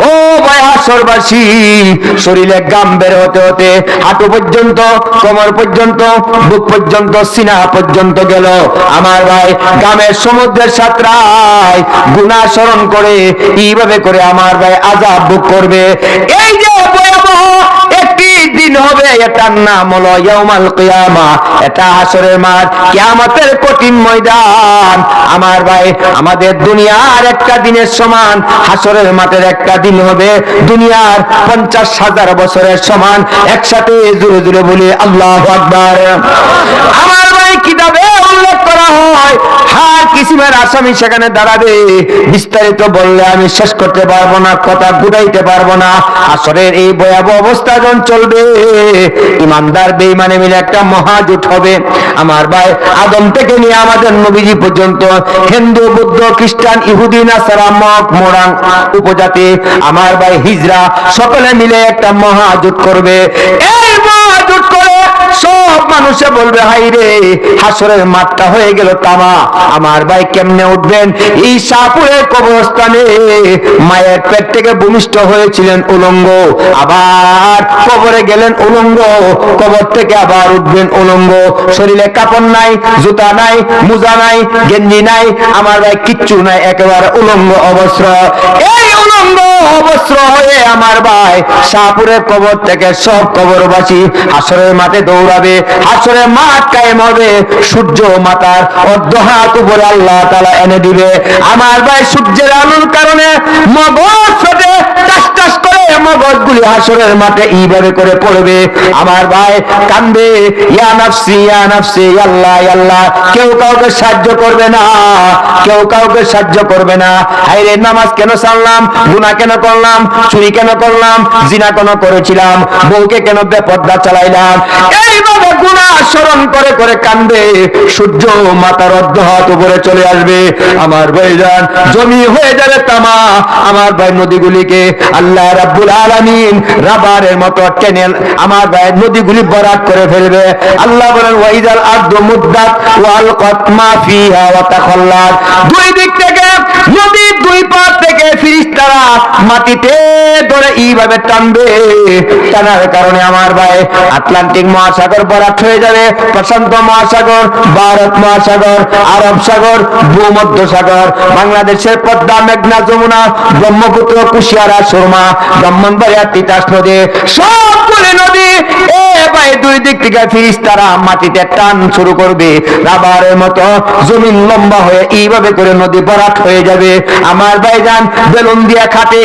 ও ভাই হাসরবাসী, শরীরে গাম বের হতে হতে হাঁটু পর্যন্ত, কোমর পর্যন্ত, বুক পর্যন্ত, সিনা পর্যন্ত গেল। আমার ভাই গামের সমুদ্রের সাঁতরায় গুনাহ স্মরণ করে এইভাবে করে আমার ভাই আযাব ভোগ করবে। এই যে ভয়াবহ একটি দিন হবে, এটার নাম হলো ইয়াউমাল কিয়ামা। এটা হাসরের মাঠ, কিয়ামতের কঠিন ময়দান। আমার ভাই আমাদের দুনিয়ার একটা দিনের সমান হাসরের মাঠের একটা দিন হবে দুনিয়ার 50,000 বছরের সমান। একসাথে জোরে জোরে বলি আল্লাহু আকবার। আমার ভাই কিতাবে উল্লেখ করা হয় হার কিসিমের আসামি সেখানে দাঁড়াবে। বিস্তারিত বললে আমি শেষ করতে পারবো না, কথা গুড়াইতে পারবো না। আসরের এই ভয়াবহ অবস্থা যখন চলবে, ইমানদার বেঈমানে মিলে একটা মহাজোট হবে। আমার ভাই আদম থেকে নিয়ে আমাদের নবীজি পর্যন্ত হিন্দু, বৌদ্ধ, খ্রিস্টান, ইহুদি, নাসারা, মগ, মোরাং উপজাতি, আমার ভাই হিজরা, সকলে মিলে একটা মহাজোট করবে। এই মহাজোট করে সব মানুষে বলবে হাই রে, হাসরের মাঠটা হয়ে গেল তামা। আমার ভাই কেমনে উঠবেন? এই শাহপুরের কবরস্থানে মায়ের পেট থেকে ভূমিষ্ঠ হয়েছিলেন উলঙ্গ, আবার কবরে গেলেন উলঙ্গ, কবর থেকে আবার উঠবেন উলঙ্গ। শরীরে কাপড় নাই, জুতা নাই, মোজা নাই, গেঞ্জি নাই, আমার ভাই কিচ্ছু নাই, একেবারে উলঙ্গ অবস্ত্র। এই উলঙ্গ অবস্ত্র হয়ে আমার ভাই শাহপুরের কবর থেকে সব কবরবাসী হাসরের মাঠে দৌড়াবে। হাসরের মাঠ কায়েম হবে, সূর্য মাতার অর্ধ হাত উপরে আল্লাহ তাআলা এনে দিবে। আমার ভাই সূর্যের আলোর কারণে মগজ ফেটে টাস টাস করে মগজগুলি হাসরের মাঠে এইভাবে করে পড়বে। আমার ভাই কান্দে, ইয়া নাফসি ইয়া নাফসি, আল্লাহ আল্লাহ। কেউ কাউকে সাহায্য করবে না, কেউ কাউকে সাহায্য করবে না। হায়রে নামাজ কেন ছাড়লাম, গুনাহ কেন করলাম, চুরি কেন করলাম, জিনা কেন করেছিলাম, বউকে কেন বেপরদা চালাইলাম, এইভাবে গুনাহ স্মরণ করে করে কান্দে। সূর্য মাতার অর্ধ হাত উপরে চলে আসবে। আমার ভাইজান জমি হয়ে যাবে তামা। আমার ভাই নদীগুলিকে আল্লাহ রাব্বুল আলামিন রাবারের মতো টেনে আমার ভাই নদীগুলি বরাক করে ফেলবে। আল্লাহ বলেন ওয়াইজাল আরদু মুদ্দাত ওয়ালকাত মা ফিহা ওয়া তাখাল্লাত। দুই দিক থেকে নদীর দুই পাশ থেকে ফেরেশতারা মাটিতে ধরে এইভাবে টানবে। টানার কারণে আমার ভাই আটলান্টিক মহাসাগর বরাক হয়ে যাবে, প্রশান্ত মহাসাগর, ভারত মহাসাগর, আরব সাগর, ভূমধ্য সাগর, বাংলাদেশের পদ্মা, মেঘনা, যমুনা, ব্রহ্মপুত্র, কুশিয়ারা, সুরমা, ব্রাহ্মণবাড়িয়া, তিতাস নদী, সবগুলি নদী এ ভাই দুই দিক থেকে ফেরেশতারা মাটিতে টান শুরু করবে। রাবারের মতো জমিন লম্বা হয়ে এইভাবে করে নদী বরাক হয়ে যাবে। আমার ভাইজান বেলুন দিয়া খাটে